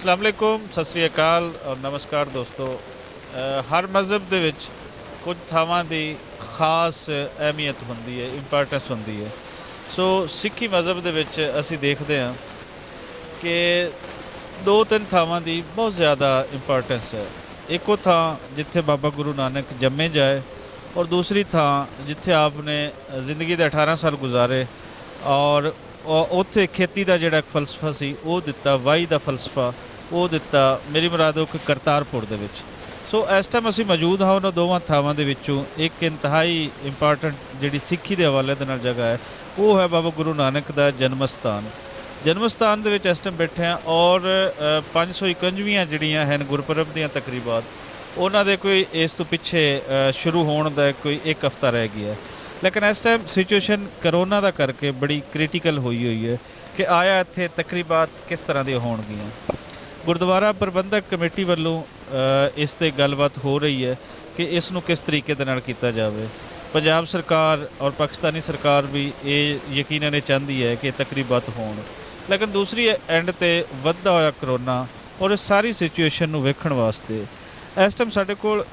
अस्सलाम वालेकुम, सत श्री अकाल और नमस्कार दोस्तों। हर मज़हब ਦੇ ਵਿੱਚ ਕੁਝ ਥਾਵਾਂ ਦੀ ਖਾਸ ਅਹਿਮੀਅਤ ਹੁੰਦੀ ਹੈ, ਇੰਪੋਰਟੈਂਸ ਹੁੰਦੀ ਹੈ। ਸੋ ਸਿੱਖੀ ਮਜ਼ਹਬ ਦੇ ਵਿੱਚ ਅਸੀਂ ਦੇਖਦੇ ਹਾਂ ਕਿ ਦੋ ਤਿੰਨ ਥਾਵਾਂ ਦੀ ਬਹੁਤ ਜ਼ਿਆਦਾ ਇੰਪੋਰਟੈਂਸ ਹੈ। ਇੱਕੋ ਥਾਂ ਜਿੱਥੇ ਬਾਬਾ ਗੁਰੂ ਨਾਨਕ ਜੰਮੇ ਜਾਏ ਔਰ ਦੂਸਰੀ ਥਾਂ ਜਿੱਥੇ ਆਪ ਨੇ ਜ਼ਿੰਦਗੀ ਦੇ 18 ਸਾਲ ਗੁਜ਼ਾਰੇ ਔਰ ਉੱਥੇ ਖੇਤੀ ਦਾ ਜਿਹੜਾ ਇੱਕ ਫਲਸਫਾ ਸੀ ਉਹ ਦਿੱਤਾ, ਵਾਹੀ ਦਾ ਫਲਸਫਾ ਉਹ ਦਿੱਤਾ। ਮੇਰੀ ਮੁਰਾਦ ਉਹ ਕਿ ਕਰਤਾਰਪੁਰ ਦੇ ਵਿੱਚ। ਸੋ ਇਸ ਟਾਈਮ ਅਸੀਂ ਮੌਜੂਦ ਹਾਂ ਉਹਨਾਂ ਦੋਵਾਂ ਥਾਵਾਂ ਦੇ ਵਿੱਚੋਂ ਇੱਕ ਇੰਤਹਾਈ ਇੰਪੋਰਟੈਂਟ ਜਿਹੜੀ ਸਿੱਖੀ ਦੇ ਹਵਾਲੇ ਦੇ ਨਾਲ ਜਗ੍ਹਾ ਹੈ ਉਹ ਹੈ ਬਾਬਾ ਗੁਰੂ ਨਾਨਕ ਦਾ ਜਨਮ ਸਥਾਨ। ਜਨਮ ਸਥਾਨ ਦੇ ਵਿੱਚ ਇਸ ਟਾਈਮ ਬੈਠੇ ਹਾਂ ਔਰ 551ਵੀਆਂ ਜਿਹੜੀਆਂ ਹਨ ਗੁਰਪੁਰਬ ਦੀਆਂ ਤਕਰੀਬਾਤ, ਉਹਨਾਂ ਦੇ ਕੋਈ ਇਸ ਤੋਂ ਪਿੱਛੇ ਸ਼ੁਰੂ ਹੋਣ ਦਾ ਕੋਈ ਇੱਕ ਹਫ਼ਤਾ ਰਹਿ ਗਿਆ। ਲੇਕਿਨ ਇਸ ਟਾਈਮ ਸਿਚੁਏਸ਼ਨ ਕਰੋਨਾ ਦਾ ਕਰਕੇ ਬੜੀ ਕ੍ਰਿਟੀਕਲ ਹੋਈ ਹੈ ਕਿ ਆਇਆ ਇੱਥੇ ਤਕਰੀਬਾਤ ਕਿਸ ਤਰ੍ਹਾਂ ਦੀਆਂ ਹੋਣਗੀਆਂ। ਗੁਰਦੁਆਰਾ ਪ੍ਰਬੰਧਕ ਕਮੇਟੀ ਵੱਲੋਂ ਇਸ 'ਤੇ ਗੱਲਬਾਤ ਹੋ ਰਹੀ ਹੈ ਕਿ ਇਸ ਨੂੰ ਕਿਸ ਤਰੀਕੇ ਦੇ ਨਾਲ ਕੀਤਾ ਜਾਵੇ। ਪੰਜਾਬ ਸਰਕਾਰ ਔਰ ਪਾਕਿਸਤਾਨੀ ਸਰਕਾਰ ਵੀ ਇਹ ਯਕੀਨਨ ਇਹ ਚਾਹੁੰਦੀ ਹੈ ਕਿ ਤਕਰੀਬਾਤ ਹੋਣ, ਲੇਕਿਨ ਦੂਸਰੀ ਐਂਡ 'ਤੇ ਵੱਧਦਾ ਹੋਇਆ ਕਰੋਨਾ ਔਰ ਇਸ ਸਾਰੀ ਸਿਚੁਏਸ਼ਨ ਨੂੰ ਵੇਖਣ ਵਾਸਤੇ ਇਸ ਟਾਈਮ ਸਾਡੇ ਕੋਲ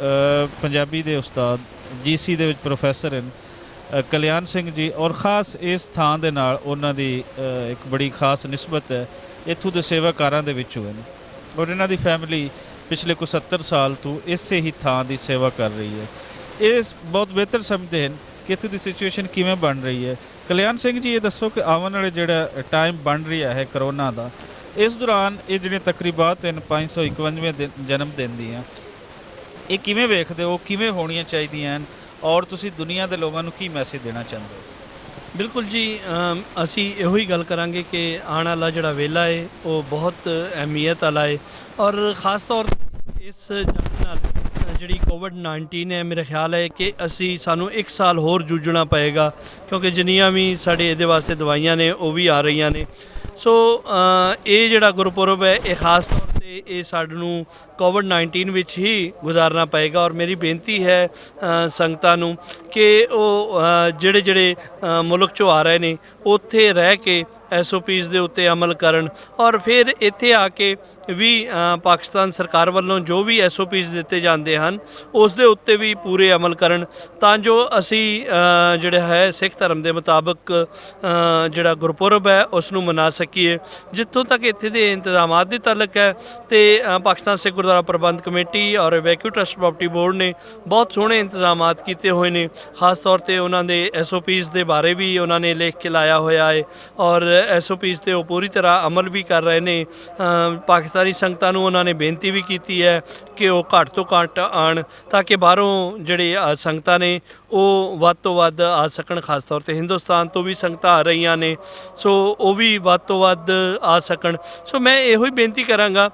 ਪੰਜਾਬੀ ਦੇ ਉਸਤਾਦ GC ਦੇ ਵਿੱਚ ਪ੍ਰੋਫੈਸਰ ਹਨ ਕਲਿਆਣ ਸਿੰਘ ਜੀ, ਔਰ ख़ास ਇਸ ਥਾਂ ਦੇ ਨਾਲ ਉਹਨਾਂ ਦੀ ਇੱਕ ਬੜੀ ख़ास ਨਿਸਬਤ ਹੈ। ਇੱਥੋਂ ਦੇ ਸੇਵਾਕਾਰਾਂ ਦੇ ਵਿੱਚੋਂ ਹਨ ਔਰ ਇਹਨਾਂ ਦੀ ਫੈਮਿਲੀ ਪਿਛਲੇ ਕੁਝ 70 ਸਾਲ ਤੋਂ ਇਸੇ ਹੀ ਥਾਂ ਦੀ ਸੇਵਾ ਕਰ ਰਹੀ ਹੈ। ਇਹ ਬਹੁਤ ਬਿਹਤਰ ਸਮਝਦੇ ਹਨ ਕਿ ਇੱਥੋਂ ਦੀ ਸਿਚੁਏਸ਼ਨ ਕਿਵੇਂ ਬਣ ਰਹੀ ਹੈ। ਕਲਿਆਣ ਸਿੰਘ ਜੀ, ਇਹ ਦੱਸੋ ਕਿ ਆਉਣ ਵਾਲੇ ਜਿਹੜਾ ਟਾਈਮ ਬਣ ਰਿਹਾ ਹੈ ਕਰੋਨਾ ਦਾ, ਇਸ ਦੌਰਾਨ ਇਹ ਜਿਹੜੀਆਂ ਤਕਰੀਬਾਤ ਹਨ 551ਵੇਂ ਜਨਮ ਦਿਨ ਦੀਆਂ, ਇਹ ਕਿਵੇਂ ਵੇਖਦੇ ਹੋ, ਕਿਵੇਂ ਹੋਣੀਆਂ ਚਾਹੀਦੀਆਂ ਹਨ ਔਰ ਤੁਸੀਂ ਦੁਨੀਆ ਦੇ ਲੋਕਾਂ ਨੂੰ ਕੀ ਮੈਸੇਜ ਦੇਣਾ ਚਾਹੁੰਦੇ ਹੋ? ਬਿਲਕੁਲ ਜੀ, ਅਸੀਂ ਇਹੋ ਹੀ ਗੱਲ ਕਰਾਂਗੇ ਕਿ ਆਉਣ ਵਾਲਾ ਜਿਹੜਾ ਵੇਲਾ ਹੈ ਉਹ ਬਹੁਤ ਅਹਿਮੀਅਤ ਵਾਲਾ ਹੈ ਔਰ ख़ास ਤੌਰ 'ਤੇ ਇਸ ਜੰਗ ਨਾਲ ਜਿਹੜੀ ਕੋਵਿਡ-19 ਹੈ, ਮੇਰਾ ਖਿਆਲ ਹੈ ਕਿ ਸਾਨੂੰ 1 ਸਾਲ ਹੋਰ ਜੂਝਣਾ ਪਏਗਾ, ਕਿਉਂਕਿ ਜਿੰਨੀਆਂ ਵੀ ਸਾਡੇ ਇਹਦੇ ਵਾਸਤੇ ਦਵਾਈਆਂ ਨੇ ਉਹ ਵੀ ਆ ਰਹੀਆਂ ਨੇ। ਸੋ ਇਹ ਜਿਹੜਾ ਗੁਰਪੁਰਬ ਹੈ ਇਹ ख़ास ਤੌਰ 'ਤੇ ਇਹ ਸਾਨੂੰ ਕੋਵਿਡ-19 ਵਿੱਚ ਹੀ ਗੁਜ਼ਾਰਨਾ ਪਏਗਾ। ਔਰ ਮੇਰੀ ਬੇਨਤੀ ਹੈ ਸੰਗਤਾਂ ਨੂੰ ਕਿ ਉਹ ਜਿਹੜੇ ਮੁਲਕ 'ਚੋਂ ਆ ਰਹੇ ਨੇ ਉੱਥੇ ਰਹਿ ਕੇ SOPs ਦੇ ਉੱਤੇ ਅਮਲ ਕਰਨ ਔਰ ਫਿਰ ਇੱਥੇ ਆ ਕੇ ਵੀ ਪਾਕਿਸਤਾਨ ਸਰਕਾਰ ਵੱਲੋਂ ਜੋ ਵੀ SOPs ਦਿੱਤੇ ਜਾਂਦੇ ਹਨ ਉਸ ਦੇ ਉੱਤੇ ਵੀ ਪੂਰੇ ਅਮਲ ਕਰਨ, ਤਾਂ ਜੋ ਅਸੀਂ ਜਿਹੜਾ ਹੈ ਸਿੱਖ ਧਰਮ ਦੇ ਮੁਤਾਬਕ ਜਿਹੜਾ ਗੁਰਪੁਰਬ ਹੈ ਉਸ ਨੂੰ ਮਨਾ ਸਕੀਏ। ਜਿੱਥੋਂ ਤੱਕ ਇੱਥੇ ਦੇ ਇੰਤਜ਼ਾਮਾਤ ਦੀ ਤਾਲੁਕ ਹੈ ਤੇ ਪਾਕਿਸਤਾਨ ਸਿੱਖ ਗੁਰਦੁਆਰਾ ਪ੍ਰਬੰਧ ਕਮੇਟੀ ਔਰ ਵੈਕਿਊ ਟਰੱਸਟ ਪ੍ਰਾਪਰਟੀ ਬੋਰਡ ਨੇ ਬਹੁਤ ਸੋਹਣੇ ਇੰਤਜ਼ਾਮਾਤ ਕੀਤੇ ਹੋਏ ਨੇ। ਖ਼ਾਸ ਤੌਰ 'ਤੇ ਉਹਨਾਂ ਦੇ SOPs ਦੇ ਬਾਰੇ ਵੀ ਉਹਨਾਂ ਨੇ ਲਿਖ ਕੇ ਲਾਇਆ ਹੋਇਆ ਹੈ ਔਰ SOPs 'ਤੇ ਉਹ ਪੂਰੀ ਤਰ੍ਹਾਂ ਅਮਲ ਵੀ ਕਰ ਰਹੇ ਨੇ। ਪਾਕਿਸਤਾਨੀ ਸੰਗਤਾਂ ਨੂੰ ਉਹਨਾਂ ਨੇ ਬੇਨਤੀ ਵੀ ਕੀਤੀ ਹੈ ਕਿ ਉਹ ਘੱਟ ਤੋਂ ਘੱਟ ਆਉਣ ਤਾਂ ਕਿ ਬਾਹਰੋਂ ਜਿਹੜੇ ਸੰਗਤਾਂ ਨੇ ਉਹ ਵੱਧ ਤੋਂ ਵੱਧ ਆ ਸਕਣ। ਖ਼ਾਸ ਤੌਰ 'ਤੇ ਹਿੰਦੁਸਤਾਨ ਤੋਂ ਵੀ ਸੰਗਤਾਂ ਆ ਰਹੀਆਂ ਨੇ, ਸੋ ਉਹ ਵੀ ਵੱਧ ਤੋਂ ਵੱਧ ਆ ਸਕਣ। ਸੋ ਮੈਂ ਇਹੋ ਹੀ ਬੇਨਤੀ ਕਰਾਂਗਾ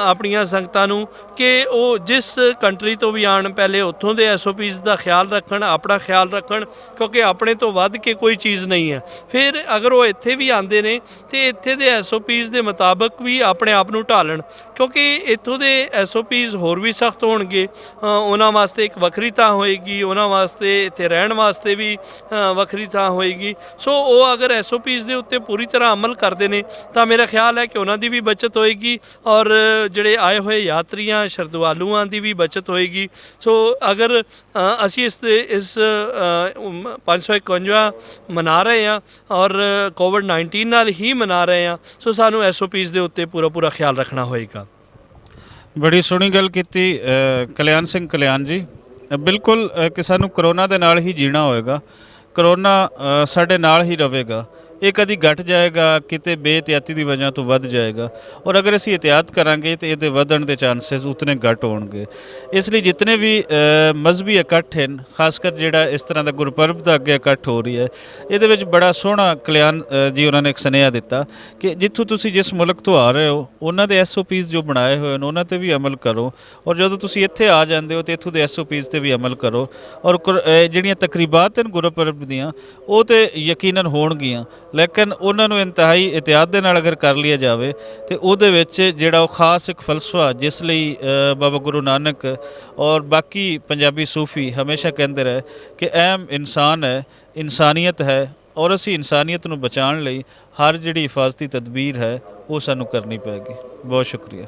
ਆਪਣੀਆਂ ਸੰਗਤਾਂ ਨੂੰ ਕਿ ਉਹ ਜਿਸ ਕੰਟਰੀ ਤੋਂ ਵੀ ਆਉਣ ਪਹਿਲੇ ਉੱਥੋਂ ਦੇ SOPs ਦਾ ਖਿਆਲ ਰੱਖਣ, ਆਪਣਾ ਖਿਆਲ ਰੱਖਣ, ਕਿਉਂਕਿ ਆਪਣੇ ਤੋਂ ਵੱਧ ਕੇ ਕੋਈ ਚੀਜ਼ ਨਹੀਂ ਹੈ। ਫਿਰ ਅਗਰ ਉਹ ਇੱਥੇ ਵੀ ਆਉਂਦੇ ਨੇ ਤੇ ਇੱਥੇ ਦੇ SOPs ਦੇ ਮੁਤਾਬਕ ਵੀ ਆਪਣੇ ਆਪ ਨੂੰ ਢਾਲਣ, ਕਿਉਂਕਿ ਇੱਥੋਂ ਦੇ SOPs ਹੋਰ ਵੀ ਸਖਤ ਹੋਣਗੇ। ਉਹਨਾਂ ਵਾਸਤੇ ਇੱਕ ਵੱਖਰੀ ਥਾਂ ਹੋਏਗੀ, ਉਹਨਾਂ ਵਾਸਤੇ ਇੱਥੇ ਰਹਿਣ ਵਾਸਤੇ ਵੀ ਵੱਖਰੀ ਥਾਂ ਹੋਏਗੀ। ਸੋ ਉਹ ਅਗਰ SOPs ਦੇ ਉੱਤੇ ਪੂਰੀ ਤਰ੍ਹਾਂ ਅਮਲ ਕਰਦੇ ਨੇ ਤਾਂ ਮੇਰਾ ਖਿਆਲ ਹੈ ਕਿ ਉਹਨਾਂ ਦੀ ਵੀ ਬਚਤ ਹੋਏਗੀ ਔਰ ਜਿਹੜੇ ਆਏ ਹੋਏ ਯਾਤਰੀਆਂ ਸ਼ਰਧਾਲੂਆਂ ਦੀ ਵੀ ਬਚਤ ਹੋਏਗੀ। ਸੋ ਅਗਰ ਅਸੀਂ ਇਸ 551 ਮਨਾ ਰਹੇ ਹਾਂ ਔਰ ਕੋਵਿਡ-19 ਨਾਲ ਹੀ ਮਨਾ ਰਹੇ ਹਾਂ, ਸੋ ਸਾਨੂੰ SOPs ਦੇ ਉੱਤੇ ਪੂਰਾ ਖਿਆਲ ਰੱਖਣਾ ਹੋਏਗਾ। ਬੜੀ ਸੋਹਣੀ ਗੱਲ ਕੀਤੀ ਕਲਿਆਣ ਸਿੰਘ ਕਲਿਆਣ ਜੀ। ਬਿਲਕੁਲ ਕਿ ਸਾਨੂੰ ਕਰੋਨਾ ਦੇ ਨਾਲ ਹੀ ਜੀਣਾ ਹੋਏਗਾ। ਕਰੋਨਾ ਸਾਡੇ ਨਾਲ ਹੀ ਰਹੇਗਾ, ਇਹ ਕਦੀ ਘਟ ਜਾਏਗਾ, ਕਿਤੇ ਬੇਇਹਤਿਆਤੀ ਦੀ ਵਜ੍ਹਾ ਤੋਂ ਵੱਧ ਜਾਏਗਾ ਔਰ ਅਗਰ ਅਸੀਂ ਇਹਤਿਆਤ ਕਰਾਂਗੇ ਤਾਂ ਇਹਦੇ ਵਧਣ ਦੇ ਚਾਂਸਸ ਉਤਨੇ ਘੱਟ ਹੋਣਗੇ। ਇਸ ਲਈ ਜਿਤਨੇ ਵੀ ਮਜ਼ਹਬੀ ਇਕੱਠ ਹਨ, ਖਾਸ ਕਰ ਜਿਹੜਾ ਇਸ ਤਰ੍ਹਾਂ ਦਾ ਗੁਰਪੁਰਬ ਦਾ ਅੱਗੇ ਇਕੱਠ ਹੋ ਰਹੀ ਹੈ, ਇਹਦੇ ਵਿੱਚ ਬੜਾ ਸੋਹਣਾ ਕਲਿਆਣ ਜੀ ਉਹਨਾਂ ਨੇ ਇੱਕ ਸੁਨੇਹਾ ਦਿੱਤਾ ਕਿ ਜਿੱਥੋਂ ਤੁਸੀਂ ਜਿਸ ਮੁਲਕ ਤੋਂ ਆ ਰਹੇ ਹੋ ਉਹਨਾਂ ਦੇ SOPs ਜੋ ਬਣਾਏ ਹੋਏ ਨੇ ਉਹਨਾਂ 'ਤੇ ਵੀ ਅਮਲ ਕਰੋ ਔਰ ਜਦੋਂ ਤੁਸੀਂ ਇੱਥੇ ਆ ਜਾਂਦੇ ਹੋ ਤਾਂ ਇੱਥੋਂ ਦੇ SOPs 'ਤੇ ਵੀ ਅਮਲ ਕਰੋ ਔਰ ਜਿਹੜੀਆਂ ਤਕਰੀਬਾਤ ਹਨ ਗੁਰਪੁਰਬ ਦੀਆਂ ਉਹ ਤਾਂ ਯਕੀਨਨ ਹੋਣਗੀਆਂ, ਲੇਕਿਨ ਉਹਨਾਂ ਨੂੰ ਇੰਤਹਾਈ ਇਹਤਿਆਤ ਦੇ ਨਾਲ ਅਗਰ ਕਰ ਲਿਆ ਜਾਵੇ ਤੇ ਉਹਦੇ ਵਿੱਚ ਜਿਹੜਾ ਉਹ ख़ास ਇੱਕ ਫਲਸਫਾ ਜਿਸ ਲਈ ਬਾਬਾ ਗੁਰੂ ਨਾਨਕ ਔਰ ਬਾਕੀ ਪੰਜਾਬੀ ਸੂਫੀ ਹਮੇਸ਼ਾ ਕਹਿੰਦੇ ਰਹੇ ਕਿ ਅਹਿਮ ਇਨਸਾਨ ਹੈ, ਇਨਸਾਨੀਅਤ ਹੈ ਔਰ ਅਸੀਂ ਇਨਸਾਨੀਅਤ ਨੂੰ ਬਚਾਉਣ ਲਈ ਹਰ ਜਿਹੜੀ ਹਿਫਾਜ਼ਤੀ ਤਦਬੀਰ ਹੈ ਉਹ ਸਾਨੂੰ ਕਰਨੀ ਪਏਗੀ। ਬਹੁਤ ਸ਼ੁਕਰੀਆ।